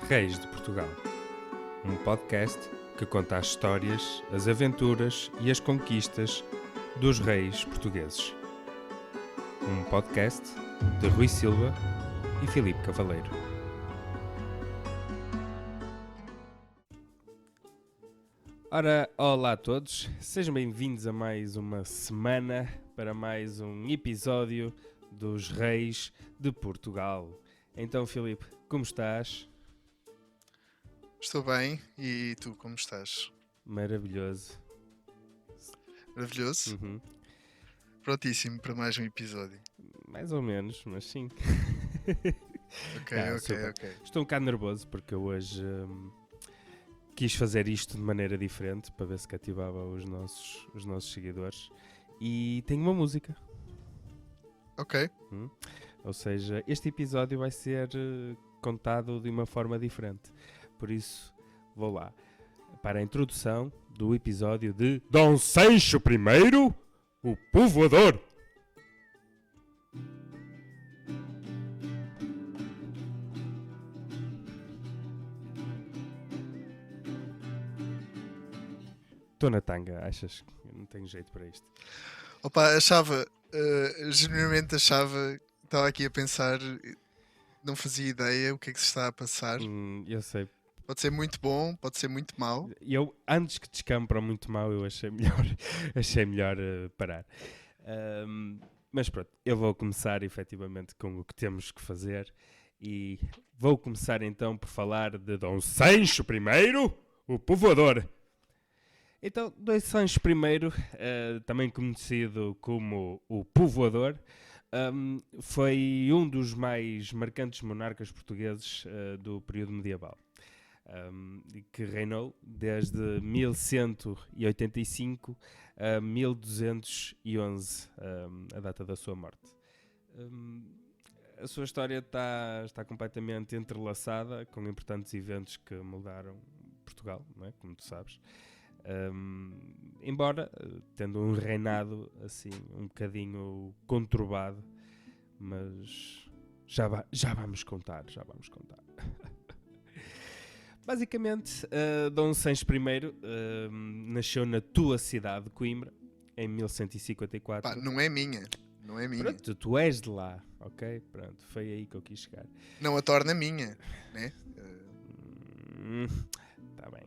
Reis de Portugal, um podcast que conta as histórias, as aventuras e as conquistas dos reis portugueses. Um podcast de Rui Silva e Filipe Cavaleiro. Ora, olá a todos, sejam bem-vindos a mais uma semana para mais um episódio dos Reis de Portugal. Então, Filipe, como estás? Estou bem, e tu como estás? Maravilhoso. Maravilhoso? Uhum. Prontíssimo para mais um episódio. Mais ou menos, mas sim. Ok. Estou um bocado nervoso porque eu hoje quis fazer isto de maneira diferente para ver se cativava os nossos seguidores. E tenho uma música. Ok. Ou seja, este episódio vai ser contado de uma forma diferente. Por isso, vou lá para a introdução do episódio de Dom Sancho I, o Povoador. Estou na tanga, achas que eu não tenho jeito para isto? Opa, genuinamente achava, estava aqui a pensar, não fazia ideia o que é que se está a passar. Eu sei. Pode ser muito bom, pode ser muito mau. Eu, antes que descampe para muito mal, eu achei melhor parar. Mas pronto, eu vou começar efetivamente com o que temos que fazer. E vou começar então por falar de Dom Sancho I, o Povoador. Então, Dom Sancho I, também conhecido como o Povoador, foi um dos mais marcantes monarcas portugueses do período medieval. Que reinou desde 1185 a 1211, a data da sua morte. A sua história está completamente entrelaçada com importantes eventos que mudaram Portugal, não é? Como tu sabes. Embora tendo um reinado assim um bocadinho conturbado, mas já vamos contar. Basicamente, Dom Sancho I nasceu na tua cidade de Coimbra, em 1154. Pá, não é minha. Pronto, tu és de lá, ok? Pronto, foi aí que eu quis chegar. Não a torna minha, né? Tá bem.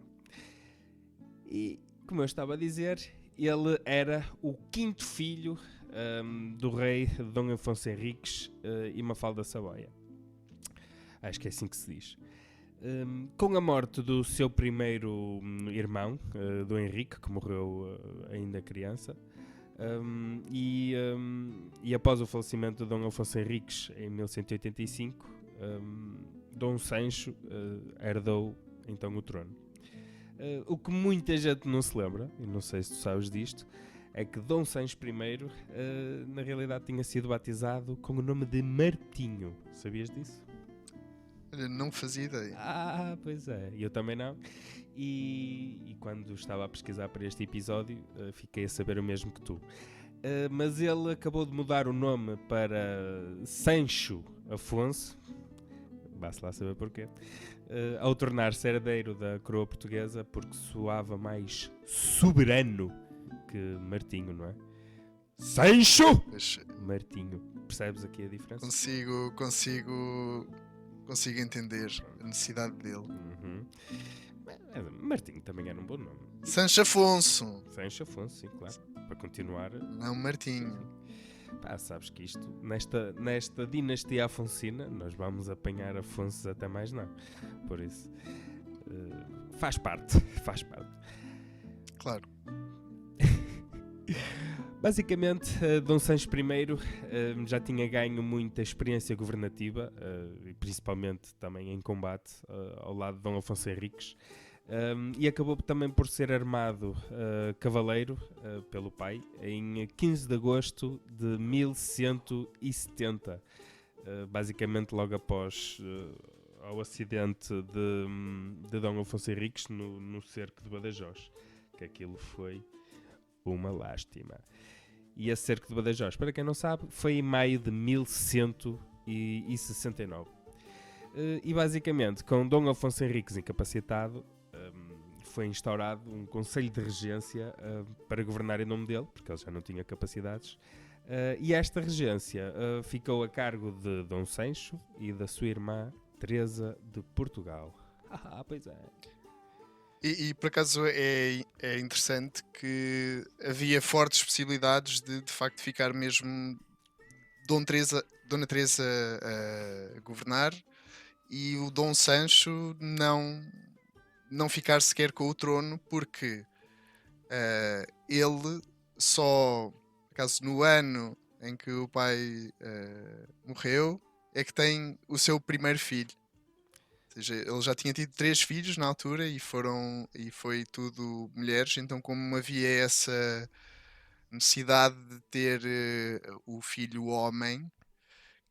E, como eu estava a dizer, ele era o quinto filho do rei Dom Afonso Henriques e Mafalda Saboia. Acho que é assim que se diz. Com a morte do seu primeiro irmão, do Henrique, que morreu ainda criança, e após o falecimento de Dom Afonso Henriques em 1185, Dom Sancho herdou então o trono. O que muita gente não se lembra, e não sei se tu sabes disto, é que Dom Sancho I na realidade tinha sido batizado com o nome de Martinho. Sabias disso? Olha, não fazia ideia. Ah, pois é, eu também não. E quando estava a pesquisar para este episódio, fiquei a saber o mesmo que tu. Mas ele acabou de mudar o nome para Sancho Afonso, vá-se lá saber porquê, ao tornar-se herdeiro da coroa portuguesa, porque soava mais soberano que Martinho, não é? Sancho! Martinho. Percebes aqui a diferença? Consigo entender a necessidade dele. Martinho também era um bom nome. Sancho Afonso, sim, claro. Para continuar. Não Martinho. Pá, sabes que isto, nesta dinastia afonsina, nós vamos apanhar Afonsos até mais não. Por isso, faz parte. Claro. Basicamente, Dom Sancho I já tinha ganho muita experiência governativa, e principalmente também em combate, ao lado de Dom Afonso Henriques, e acabou também por ser armado cavaleiro pelo pai em 15 de agosto de 1170, basicamente logo após ao acidente de Dom Afonso Henriques no cerco de Badajoz, que aquilo foi uma lástima. E esse cerco de Badajoz, para quem não sabe, foi em maio de 1169. E basicamente, com Dom Afonso Henriques incapacitado, foi instaurado um conselho de regência para governar em nome dele, porque ele já não tinha capacidades. E esta regência ficou a cargo de Dom Sancho e da sua irmã Teresa de Portugal. Pois é. E por acaso é interessante que havia fortes possibilidades de facto ficar mesmo Dona Teresa a governar e o Dom Sancho não ficar sequer com o trono, porque ele só, por acaso, no ano em que o pai morreu, é que tem o seu primeiro filho. Ou seja, ele já tinha tido 3 filhos na altura e foi tudo mulheres, então como havia essa necessidade de ter o filho homem,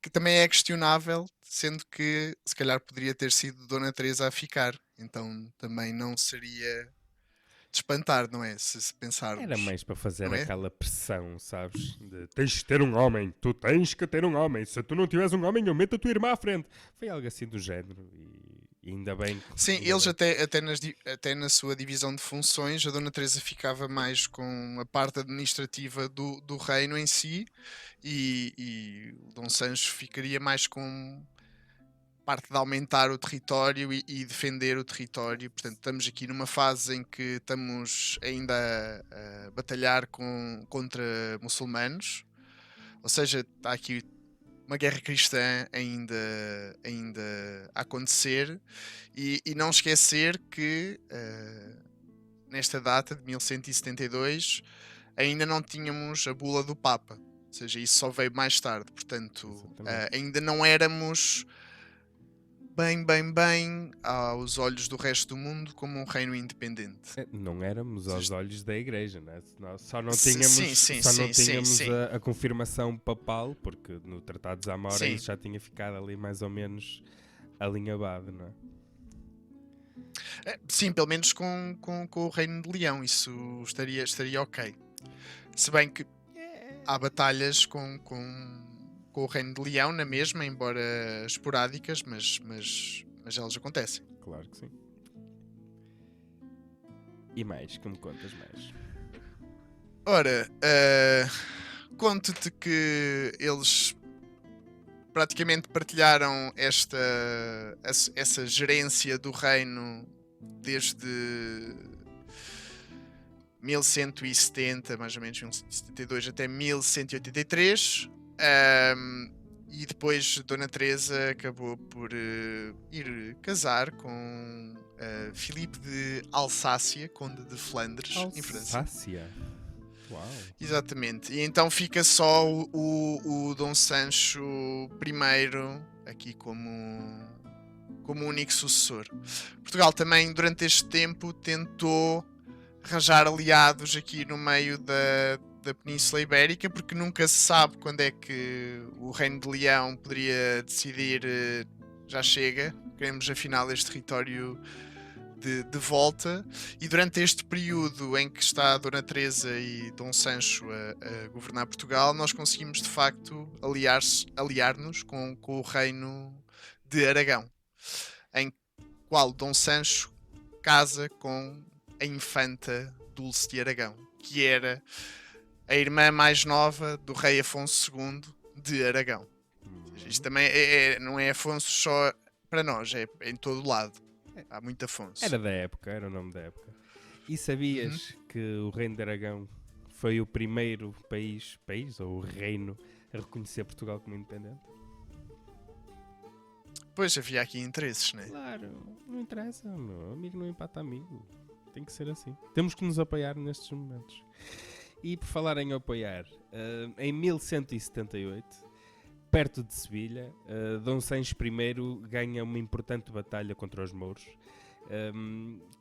que também é questionável, sendo que se calhar poderia ter sido Dona Teresa a ficar, então também não seria de espantar, não é? Se Era pensarmos, mais para fazer não é? aquela pressão, sabes? De tens de ter um homem, tu tens que ter um homem. Se tu não tiveres um homem, eu meto a tua irmã à frente. Foi algo assim do género. E ainda bem. Sim, Ainda eles bem. até na sua divisão de funções, a Dona Teresa ficava mais com a parte administrativa do reino em si e o Dom Sancho ficaria mais com parte de aumentar o território e defender o território. Portanto, estamos aqui numa fase em que estamos ainda a batalhar contra muçulmanos, ou seja, está aqui uma guerra cristã ainda a acontecer e não esquecer que nesta data de 1172 ainda não tínhamos a bula do Papa, ou seja, isso só veio mais tarde, portanto ainda não éramos bem aos olhos do resto do mundo como um reino independente. Não éramos aos olhos da igreja, né? Nós só não Sim, tínhamos a confirmação papal, porque no Tratado de Zamora sim. isso já tinha ficado ali mais ou menos alinhavado, não é? Sim, pelo menos com o Reino de Leão, isso estaria ok. Se bem que há batalhas com o Reino de Leão na mesma, embora esporádicas, mas elas acontecem. Claro que sim. E mais? Que me contas mais? Ora, conto-te que eles praticamente partilharam essa gerência do reino desde 1170, mais ou menos 1172 até 1183. E depois Dona Teresa acabou por ir casar com Filipe de Alsácia, conde de Flandres, em França. Alsácia? Uau. Exatamente. E então fica só o Dom Sancho I aqui como único sucessor. Portugal também durante este tempo tentou arranjar aliados aqui no meio da Península Ibérica, porque nunca se sabe quando é que o Reino de Leão poderia decidir já chega, queremos afinal este território de volta. E durante este período em que está a Dona Teresa e Dom Sancho a governar Portugal, nós conseguimos de facto aliar-nos com o Reino de Aragão, em qual Dom Sancho casa com a infanta Dulce de Aragão, que era a irmã mais nova do rei Afonso II de Aragão. Isto também não é Afonso só para nós, é em todo lado. Há muito Afonso. Era da época, era o nome da época. E sabias que o Reino de Aragão foi o primeiro país ou reino a reconhecer Portugal como independente? Pois, havia aqui interesses, não é? Claro, não interessa, meu amigo não empata amigo. Tem que ser assim. Temos que nos apoiar nestes momentos. E por falar em apoiar, em 1178, perto de Sevilha, Dom Sancho I ganha uma importante batalha contra os mouros,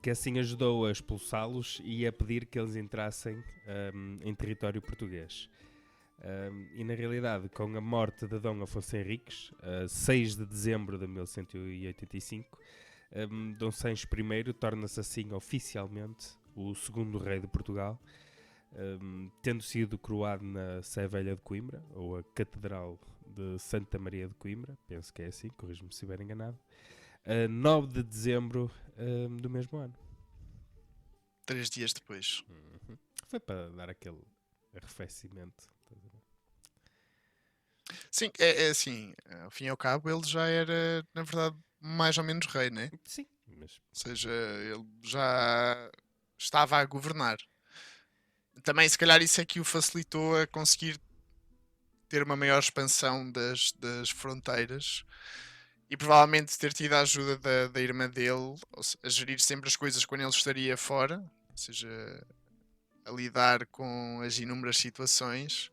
que assim ajudou a expulsá-los e a pedir que eles entrassem em território português. E na realidade, com a morte de Dom Afonso Henriques, 6 de dezembro de 1185, Dom Sancho I torna-se assim oficialmente o segundo rei de Portugal, tendo sido coroado na Sé Velha de Coimbra, ou a Catedral de Santa Maria de Coimbra, penso que é assim, corrijo-me se estiver enganado, a 9 de dezembro do mesmo ano. 3 dias depois. Foi para dar aquele arrefecimento. Sim, é assim, ao fim e ao cabo, ele já era, na verdade, mais ou menos rei, né? Sim, mas Ou seja, ele já estava a governar. Também, se calhar, isso é que o facilitou a conseguir ter uma maior expansão das fronteiras e provavelmente ter tido a ajuda da irmã dele a gerir sempre as coisas quando ele estaria fora, ou seja, a lidar com as inúmeras situações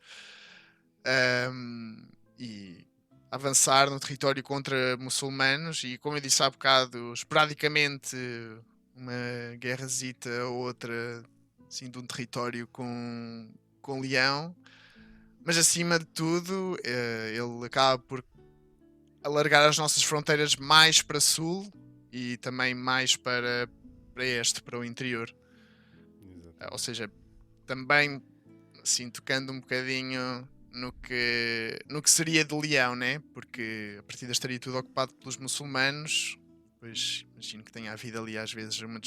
e avançar no território contra muçulmanos. E como eu disse há bocado, esporadicamente uma guerrazita ou outra assim, de um território com Leão. Mas acima de tudo, ele acaba por alargar as nossas fronteiras mais para sul e também mais para este, para o interior. Ou seja, também assim, tocando um bocadinho no que seria de Leão, né? Porque a partida estaria tudo ocupado pelos muçulmanos. Pois imagino que tenha havido ali às vezes uma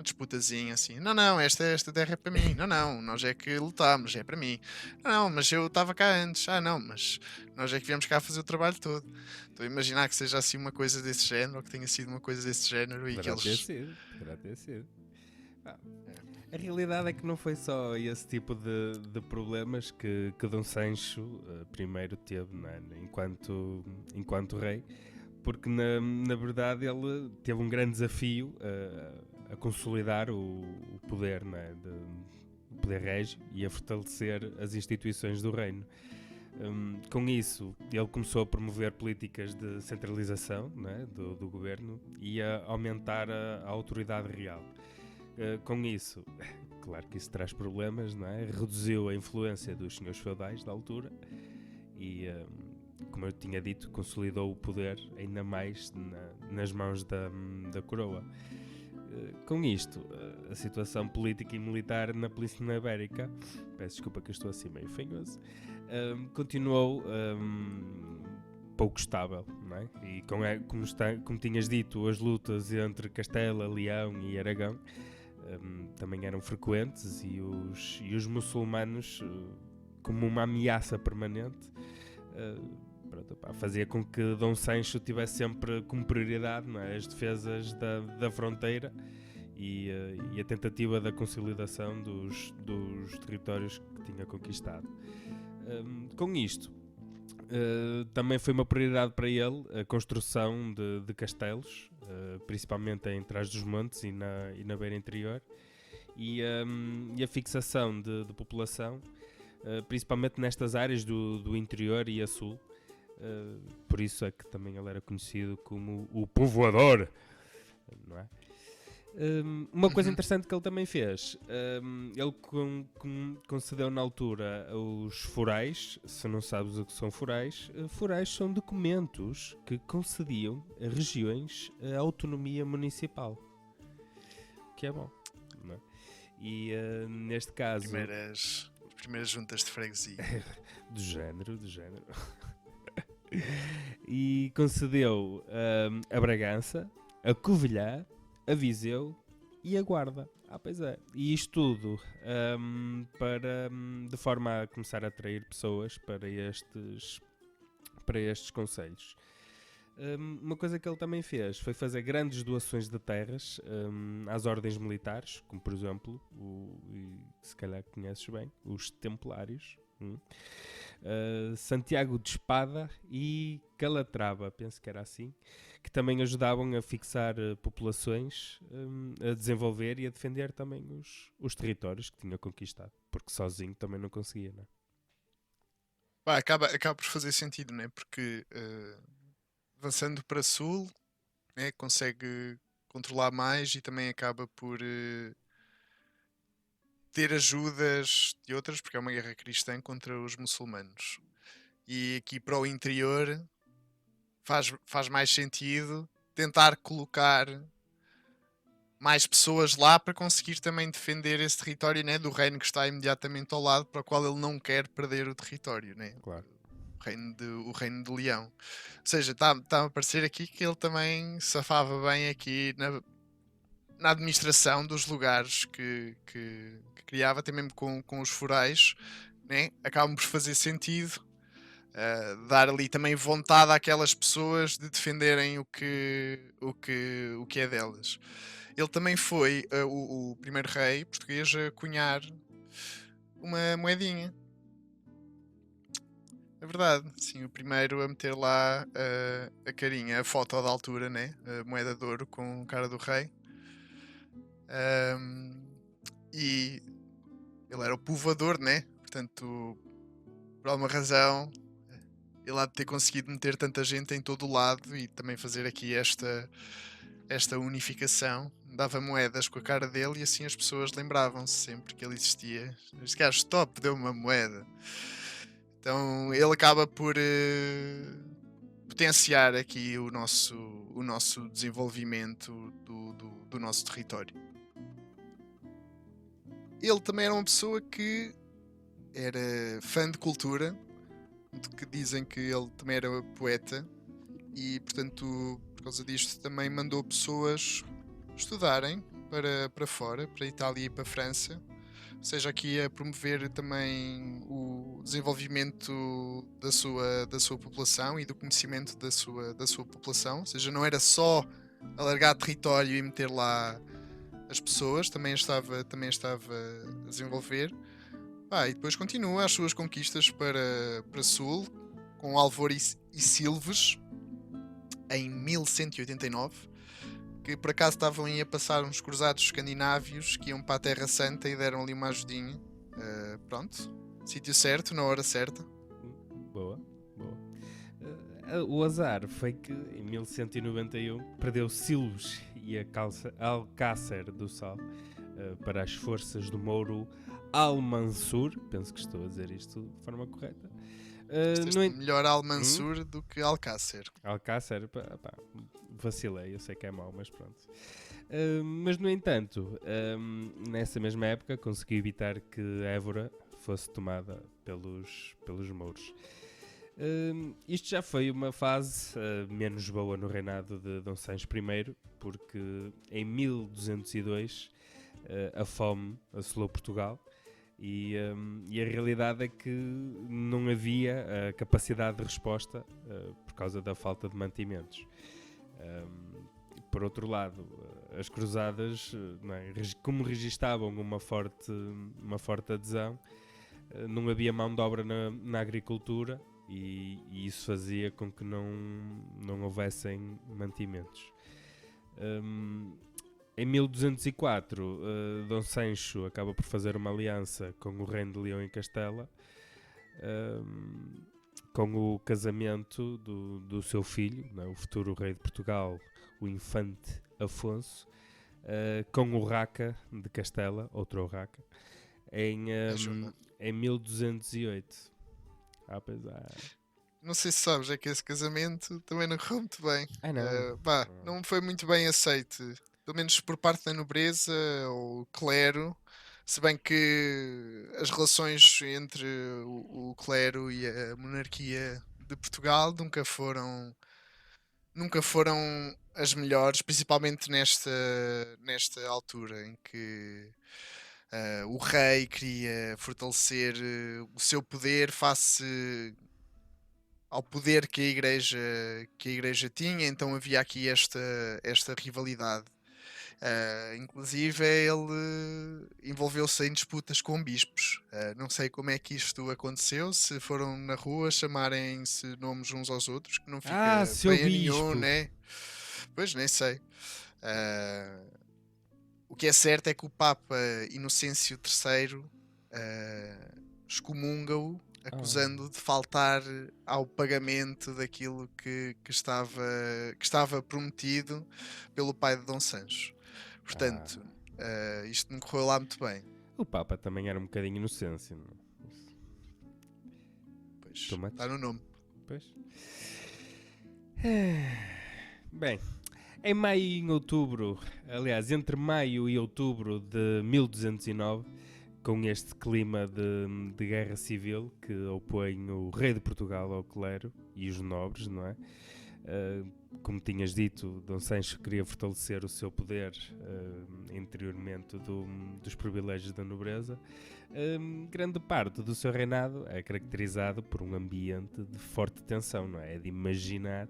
disputazinha assim. Não, esta terra é para mim. Não, nós é que lutámos, é para mim. Não, mas eu estava cá antes. Não, mas nós é que viemos cá fazer o trabalho todo. Estou a imaginar que seja assim uma coisa desse género, ou que tenha sido uma coisa desse género e que eles... Poderá ter sido. A realidade é que não foi só esse tipo de problemas que Dom Sancho primeiro teve, né, enquanto rei, porque na verdade ele teve um grande desafio a consolidar o poder, né, o poder régio e a fortalecer as instituições do reino. Com isso, ele começou a promover políticas de centralização, né, do governo e a aumentar a autoridade real. Com isso, claro que isso traz problemas, não é? Reduziu a influência dos senhores feudais da altura e, como eu tinha dito, consolidou o poder ainda mais nas mãos da coroa. Com isto, a situação política e militar na Península Ibérica, peço desculpa que eu estou assim meio fanhoso, continuou pouco estável, não é? E como tinhas dito, as lutas entre Castela, Leão e Aragão também eram frequentes e os muçulmanos, como uma ameaça permanente, fazia com que Dom Sancho tivesse sempre como prioridade, não é, as defesas da fronteira e a tentativa da consolidação dos territórios que tinha conquistado. Com isto, também foi uma prioridade para ele a construção de castelos, principalmente em Trás-os-Montes e na beira interior, e a fixação de população, principalmente nestas áreas do interior e a sul. Por isso é que também ele era conhecido como o povoador, não é? Uma coisa interessante que ele também fez, ele concedeu na altura os forais. Se não sabes o que são forais são documentos que concediam a regiões a autonomia municipal, que é bom, não é? E neste caso... As primeiras juntas de freguesia. do género. E concedeu a Bragança, a Covilhã, a Viseu e a Guarda. Pois é. E isto tudo de forma a começar a atrair pessoas para estes concelhos. Uma coisa que ele também fez foi fazer grandes doações de terras às ordens militares, como por exemplo, se calhar conheces bem, os Templários. Santiago de Espada e Calatrava, penso que era assim, que também ajudavam a fixar populações, a desenvolver e a defender também os territórios que tinha conquistado, porque sozinho também não conseguia, não é? Acaba por fazer sentido, né? Porque avançando para sul, né, consegue controlar mais e também acaba por ter ajudas de outras, porque é uma guerra cristã contra os muçulmanos. E aqui para o interior faz mais sentido tentar colocar mais pessoas lá para conseguir também defender esse território, né, do reino que está imediatamente ao lado, para o qual ele não quer perder o território, né? Claro. o reino de Leão. Ou seja, está a parecer aqui que ele também safava bem aqui na administração dos lugares que criava, até mesmo com os forais, né? Acabam por fazer sentido. Dar ali também vontade àquelas pessoas de defenderem o que é delas. Ele também foi o primeiro rei português a cunhar uma moedinha. É verdade, sim, o primeiro a meter lá a carinha, a foto da altura, né? A moeda de ouro com a cara do rei. E ele era o povoador, né? Portanto, por alguma razão, ele há de ter conseguido meter tanta gente em todo o lado e também fazer aqui esta unificação. Dava moedas com a cara dele e assim as pessoas lembravam-se sempre que ele existia. Este gajo top deu uma moeda. Então ele acaba por potenciar aqui o nosso desenvolvimento do nosso território. Ele também era uma pessoa que era fã de cultura, que dizem que ele também era poeta e, portanto, por causa disto também mandou pessoas estudarem para fora, para a Itália e para a França, ou seja, aqui a promover também o desenvolvimento da sua população e do conhecimento da sua população, ou seja, não era só alargar território e meter lá as pessoas, também estava a desenvolver. E depois continua as suas conquistas para Sul, com Alvor e Silves, em 1189, que por acaso estavam aí a passar uns cruzados escandinávios que iam para a Terra Santa e deram ali uma ajudinha. Pronto, sítio certo, na hora certa. Boa. O azar foi que em 1191 perdeu Silves e Alcácer do Sal para as forças do Mouro Al-Mansur. Penso que estou a dizer isto de forma correta. Melhor Al-Mansur do que Alcácer. Alcácer, vacilei, eu sei que é mau, mas pronto. Mas no entanto, nessa mesma época conseguiu evitar que Évora fosse tomada pelos mouros. Isto já foi uma fase menos boa no reinado de Dom Sancho I, porque em 1202 a fome assolou Portugal e a realidade é que não havia capacidade de resposta por causa da falta de mantimentos. Por outro lado, as cruzadas, não é, como registavam uma forte adesão, não havia mão de obra na agricultura e isso fazia com que não houvessem mantimentos. Em 1204, Dom Sancho acaba por fazer uma aliança com o reino de Leão e Castela, com o casamento do seu filho, não é, o futuro rei de Portugal, o infante Afonso, com o Raca de Castela, outro Raca, em 1208. Pois é. Não sei se sabes, é que esse casamento também não correu muito bem. Não. Não foi muito bem aceito, pelo menos por parte da nobreza ou clero, se bem que as relações entre o clero e a monarquia de Portugal nunca foram as melhores, principalmente nesta altura em que o rei queria fortalecer o seu poder face ao poder que a igreja tinha, então havia aqui esta rivalidade. Inclusive ele envolveu-se em disputas com bispos. Não sei como é que isto aconteceu, se foram na rua chamarem-se nomes uns aos outros, que não fica seu bem a bispo. nenhum, né? Pois, nem sei. O que é certo é que o Papa Inocêncio III excomunga-o, acusando de faltar ao pagamento daquilo que estava prometido pelo pai de Dom Sancho. Portanto, isto não correu lá muito bem. O Papa também era um bocadinho inocêncio, não? Pois, está no nome. Pois. Bem, em maio e em outubro, aliás, entre maio e outubro de 1209, com este clima de guerra civil que opõe o rei de Portugal ao clero e os nobres, não é? Como tinhas dito, Dom Sancho queria fortalecer o seu poder interiormente dos privilégios da nobreza. Grande parte do seu reinado é caracterizado por um ambiente de forte tensão, não é? É de imaginar,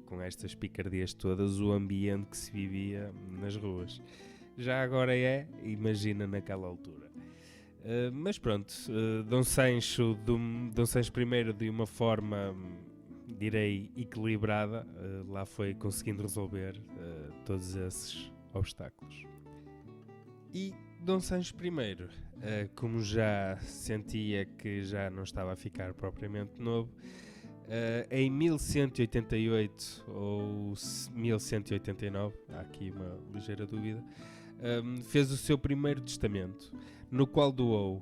com estas picardias todas, o ambiente que se vivia nas ruas. Já agora imagina naquela altura. Mas pronto, Dom Sancho I, de uma forma, direi, equilibrada, lá foi conseguindo resolver todos esses obstáculos. E Dom Sancho I, como já sentia que já não estava a ficar propriamente novo, em 1188 ou 1189, há aqui uma ligeira dúvida, fez o seu primeiro testamento, no qual doou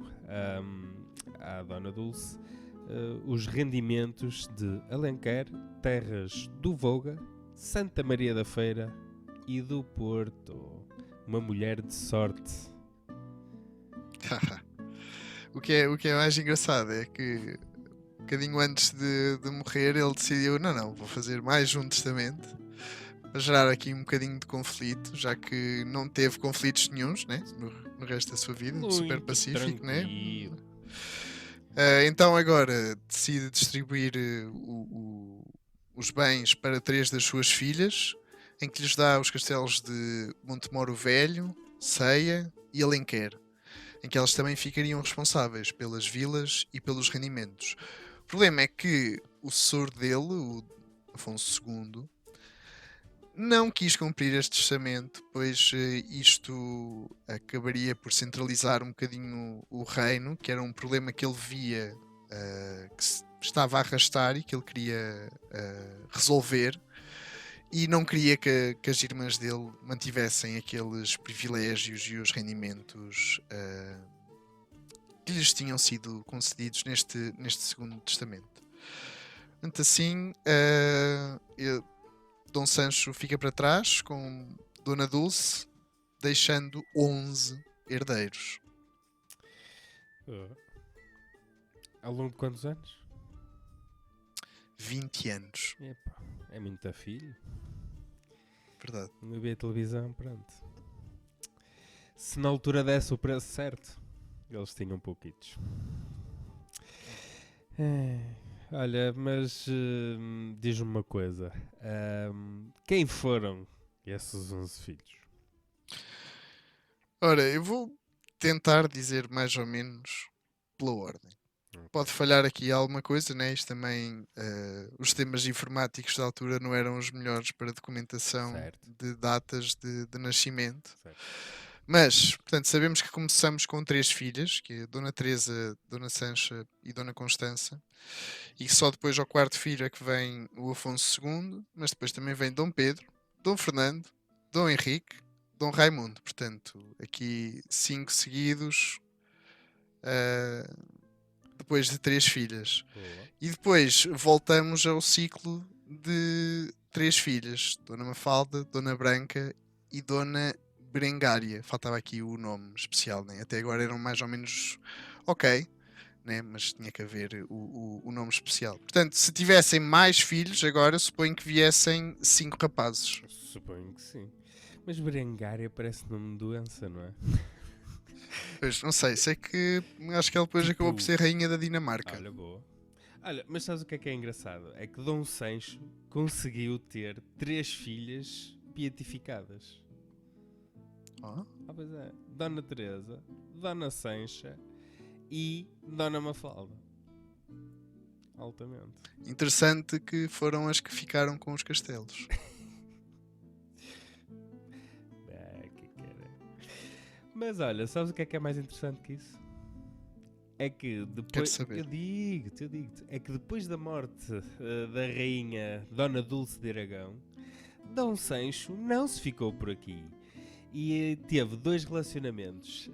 à Dona Dulce os rendimentos de Alenquer, terras do Vouga, Santa Maria da Feira e do Porto. Uma mulher de sorte. O que é mais engraçado é que um bocadinho antes de morrer ele decidiu, não, vou fazer mais um testamento para gerar aqui um bocadinho de conflito, já que não teve conflitos nenhuns, né? no resto da sua vida, Muito super pacífico, né? tranquilo. Então agora decide distribuir os bens para 3 das suas filhas, em que lhes dá os castelos de Montemoro Velho, Ceia e Alenquer, em que elas também ficariam responsáveis pelas vilas e pelos rendimentos. O problema é que o sucessor dele, o Afonso II, não quis cumprir este testamento, pois isto acabaria por centralizar um bocadinho o reino, que era um problema que ele via que se estava a arrastar e que ele queria resolver, e não queria que as irmãs dele mantivessem aqueles privilégios e os rendimentos que lhes tinham sido concedidos neste segundo testamento. Portanto, assim, Dom Sancho fica para trás com Dona Dulce, deixando 11 herdeiros. Ao longo de quantos anos? 20 anos. Epa, é muito filho. Verdade. Não havia televisão, pronto. Se na altura desse o preço certo, eles tinham pouquitos. Olha, mas diz-me uma coisa. Quem foram esses 11 filhos? Ora, eu vou tentar dizer mais ou menos pela ordem. Pode falhar aqui alguma coisa, né? Isto também, os sistemas informáticos da altura não eram os melhores para documentação de datas de nascimento. Certo. Mas, portanto, sabemos que começamos com 3 filhas, que é Dona Teresa, Dona Sancha e Dona Constança, e só depois ao 4º filho é que vem o Afonso II, mas depois também vem Dom Pedro, Dom Fernando, Dom Henrique, Dom Raimundo. Portanto, aqui 5 seguidos, depois de 3 filhas. Boa. E depois voltamos ao ciclo de 3 filhas, Dona Mafalda, Dona Branca e Dona Berengária. Faltava aqui o nome especial, né? Até agora eram mais ou menos ok, né? Mas tinha que haver o nome especial. Portanto, se tivessem mais filhos agora, suponho que viessem 5 rapazes. Suponho que sim. Mas Berengária parece nome de doença, não é? Pois, não sei que acho que ela depois acabou por ser rainha da Dinamarca. Olha, boa. Olha, mas sabes o que é engraçado? É que Dom Sancho conseguiu ter 3 filhas beatificadas. Pois é. Dona Teresa, Dona Sancha e Dona Mafalda. Altamente. Interessante que foram as que ficaram com os castelos. Mas olha, sabes o que é mais interessante que isso? É que depois... Eu digo-te. É que depois da morte da rainha Dona Dulce de Aragão, Dom Sancho não se ficou por aqui. E teve 2 relacionamentos,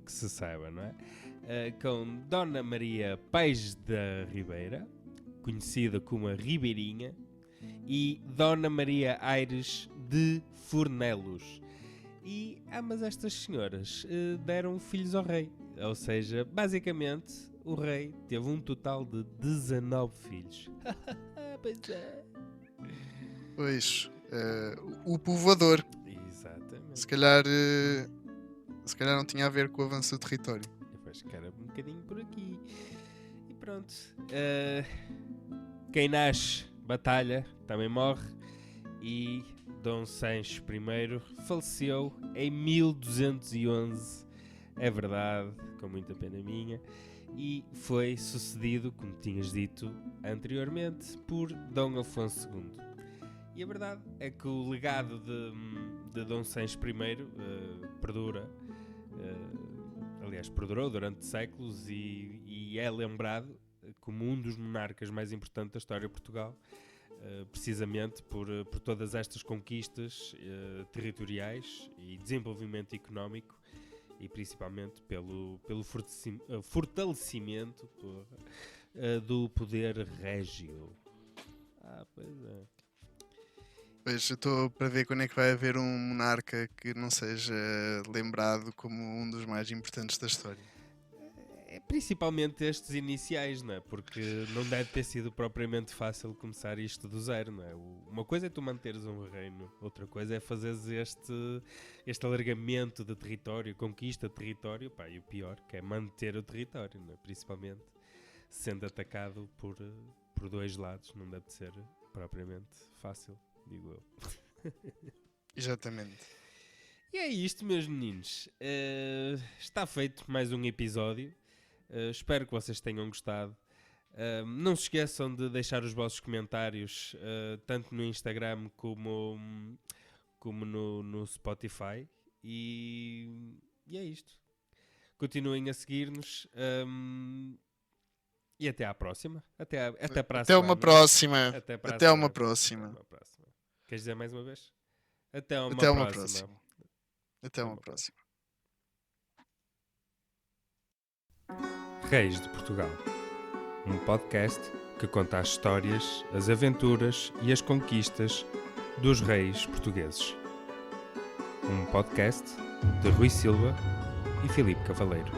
que se saiba, não é? Com Dona Maria Paes da Ribeira, conhecida como a Ribeirinha, e Dona Maria Aires de Fornelos. Mas estas senhoras deram filhos ao rei. Ou seja, basicamente, o rei teve um total de 19 filhos. Pois é. Pois, o povoador. Exatamente. Se calhar não tinha a ver com o avanço do território. Eu acho que era um bocadinho por aqui. E pronto. Quem nasce, batalha, também morre. E Dom Sancho I faleceu em 1211. É verdade, com muita pena minha. E foi sucedido, como tinhas dito anteriormente, por Dom Afonso II. E a verdade é que o legado de Dom Sancho I perdura. Aliás, perdurou durante séculos e é lembrado como um dos monarcas mais importantes da história de Portugal, precisamente por todas estas conquistas territoriais e desenvolvimento económico, e principalmente pelo fortalecimento do poder régio. Pois é. Pois, eu estou para ver quando é que vai haver um monarca que não seja lembrado como um dos mais importantes da história. Principalmente estes iniciais, não é? Porque não deve ter sido propriamente fácil começar isto do zero, não é? Uma coisa é tu manteres um reino, outra coisa é fazeres este alargamento de território, conquista de território, pá, e o pior, que é manter o território, não é? Principalmente sendo atacado por dois lados, não deve ser propriamente fácil, digo eu. Exatamente. E é isto, meus meninos. Está feito mais um episódio. Espero que vocês tenham gostado. Não se esqueçam de deixar os vossos comentários tanto no Instagram como no Spotify. E é isto. Continuem a seguir-nos. E até à próxima. Até para a Até uma próxima. Até uma próxima. Queres dizer mais uma vez? Até uma próxima. Até uma próxima. Reis de Portugal, um podcast que conta as histórias, as aventuras e as conquistas dos reis portugueses. Um podcast de Rui Silva e Filipe Cavaleiro.